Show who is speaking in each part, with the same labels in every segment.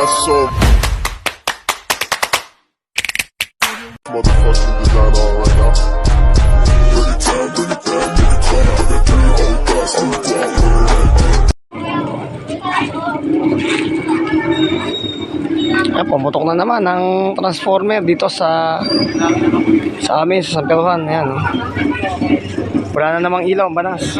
Speaker 1: got some motherfucking design on right now. Bring it down, make it come. I got 3 whole thoughts in the block.
Speaker 2: Pumutok na naman ang transformer dito sa amin sa San Pedrohan. Ayan, oh. Wala na namang ilaw, banas.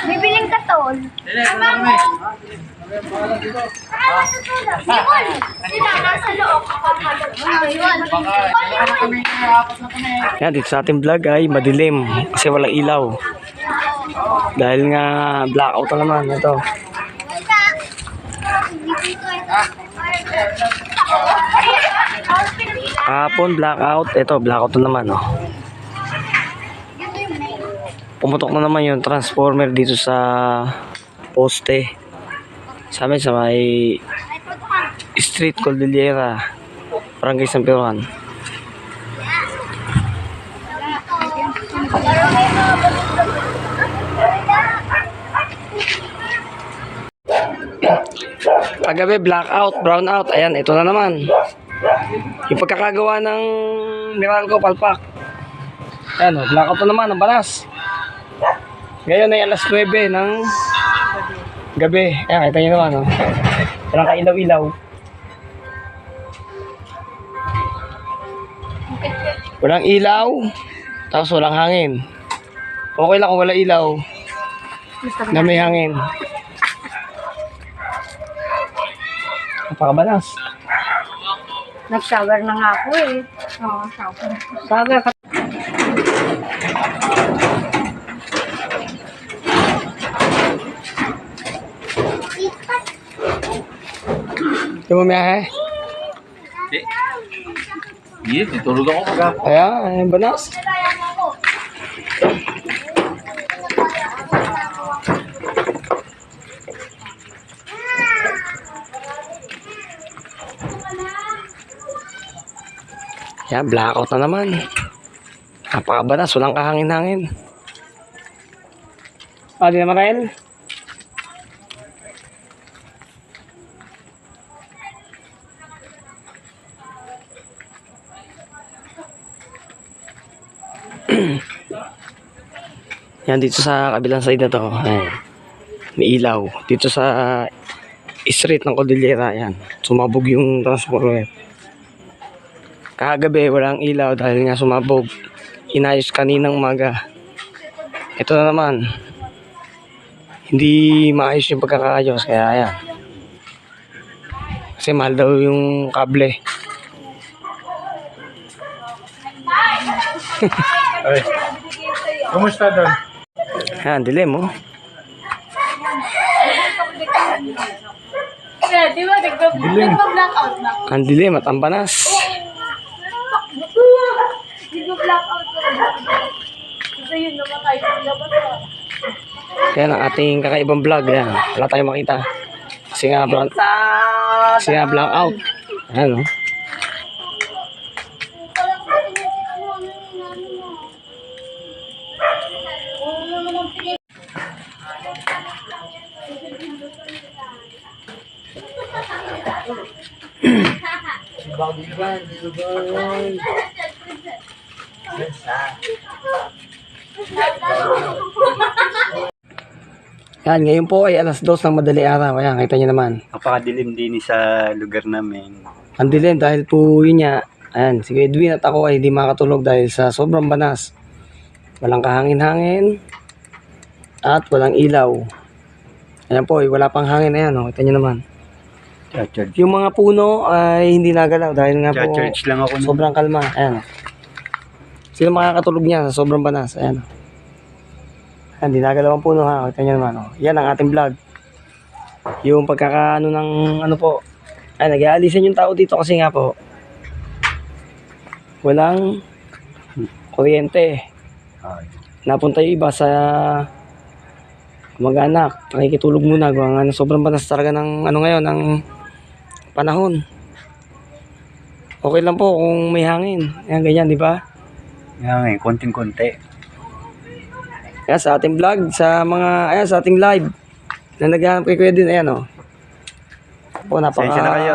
Speaker 3: Bibiling ka tol. Nasa loob.
Speaker 2: Yan, dito sa ating vlog ay madilim kasi walang ilaw. Dahil nga blackout na naman ito. Kahapon blackout, ito blackout na naman, oh. Pumutok na naman yung transformer dito sa poste. Sa amin sa may Street Cordillera, Barangay San Pedrohan. Kagabi blackout, brownout. Ayan, ito na naman. Yung pagkakagawa ng Meralco Palpak. Ayan, oh, blackout na naman ang banas. Ngayon ay alas 9 ng gabi. Ayan, kita nyo naman, oh. Walang kailaw-ilaw. Walang ilaw, tapos walang hangin. Okay lang kung wala ilaw na may hangin. Napakabanas.
Speaker 3: Nag-shower na nga ako eh. Oo, shower. Shower ka.
Speaker 2: Di mo miyahe?
Speaker 4: Iya, ditulog ako mag
Speaker 2: Ayan, banas. Yan, blackout na naman. Napakabanas, walang kahangin-hangin. Di naman rin. Yan, dito sa kabilang side na to. Ayan. May ilaw. Dito sa street ng Cordillera. Ayan. Sumabog yung transformer. Kagabi walang ilaw dahil nga sumabog. Inayos kaninang umaga. Ito na naman. Hindi maayos yung pagkakaayos. Kaya ayan. Kasi mahal daw yung kable.
Speaker 4: Ay, kumusta doon?
Speaker 2: Ayan, dilim, oh.
Speaker 3: Di ba, nag-blackout na.
Speaker 2: Ang dilim at ang banas.
Speaker 3: Nag-blackout na. Kasi yun naman tayo.
Speaker 2: Kaya ang ating kakaibang vlog. Ayan, wala tayong makita. Kasi nga blackout. Ayan, oh. Yan, ngayon po ay alas 2 ng madaling araw. Ayan, kita nyo naman.
Speaker 4: Napakadilim din sa lugar namin.
Speaker 2: Ang dilim dahil po yun nga. Ayan, si Edwin at ako ay hindi makatulog dahil sa sobrang banas. Walang kahangin-hangin at walang ilaw. Ayan po, wala pang hangin. Ayan, oh, kita nyo naman.
Speaker 4: Cha-charge.
Speaker 2: Yung mga puno ay hindi nagalaw dahil nga po
Speaker 4: Cha-charge lang ako.
Speaker 2: sobrang kalma. Ayan, oh. Sino makakatulog niya sa sobrang banas? Ayan, oh. Ayan, di nagalaw ang puno, ha. Kita nyo naman, oh. Yan ang ating vlog. Yung pagkakaano ng ano po. Ay, nag-aalisan yung tao dito kasi nga po walang kuryente.
Speaker 4: Ay.
Speaker 2: Napunta yung iba sa mag-anak. Nakikitulog muna. Gawa nga sobrang banas talaga ng ano ngayon, ng panahon. Okay lang po kung may hangin. Ayan, ganyan, di ba?
Speaker 4: Yan, konting-konti.
Speaker 2: Kaya sa ating vlog, sa mga, ayan, sa ating live, na naghahanap kay Kuya din, ayan, o. Po,
Speaker 4: Pasensya na kayo.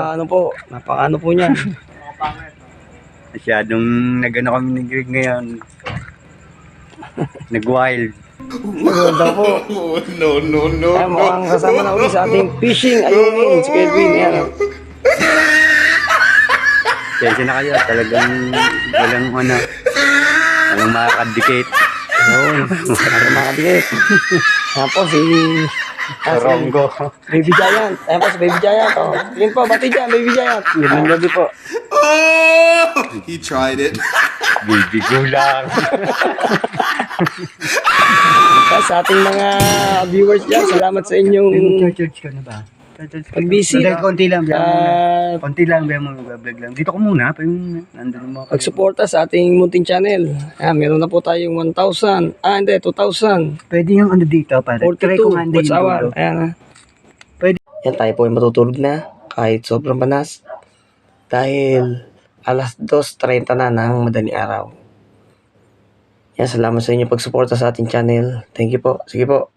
Speaker 2: napaka ano po niyan.
Speaker 4: Masyadong nag-ano kami ni Greg ngayon. Nag-wild.
Speaker 2: Ayun daw po.
Speaker 1: No.
Speaker 2: Ayan, mukhang kasama na ulit sa ating fishing. Ayun, si Kuya Edwin, ayan, o.
Speaker 4: Pasensya na kayo. Talagang walang ano. Walang makakadikit.
Speaker 2: Ayun, ano mga kabigit. Ayan po, si
Speaker 4: Saronggo.
Speaker 2: Baby Giant. Ayan po si Baby Giant. Oh. Yun po, bati dyan, Baby Giant.
Speaker 4: Ganun gabi po.
Speaker 1: He tried it.
Speaker 4: Baby gulang.
Speaker 2: Kaya sa ating mga viewers dyan, salamat sa inyong
Speaker 4: Church ka na ba?
Speaker 2: pag-busy.
Speaker 4: Hindi, konti lang.
Speaker 2: At
Speaker 4: Konti lang, biya mo vlog lang. Dito ko muna, pa yung nandun yung mga
Speaker 2: pagsuporta sa ating munting channel. Ayan, meron na po tayong 1,000. Hindi, 2,000.
Speaker 4: Pwede yung ano dito, pare. Try
Speaker 2: 42
Speaker 4: ko nga hindi
Speaker 2: watts
Speaker 4: yung
Speaker 2: hour.
Speaker 4: dulo.
Speaker 2: Ayan ha.
Speaker 4: Pwede.
Speaker 2: Yan, tayo po ay matutulog na kahit sobrang panas. Dahil alas 2:30 na ng madaling araw. Yan, salamat sa inyo pagsuporta sa ating channel. Thank you po. Sige po.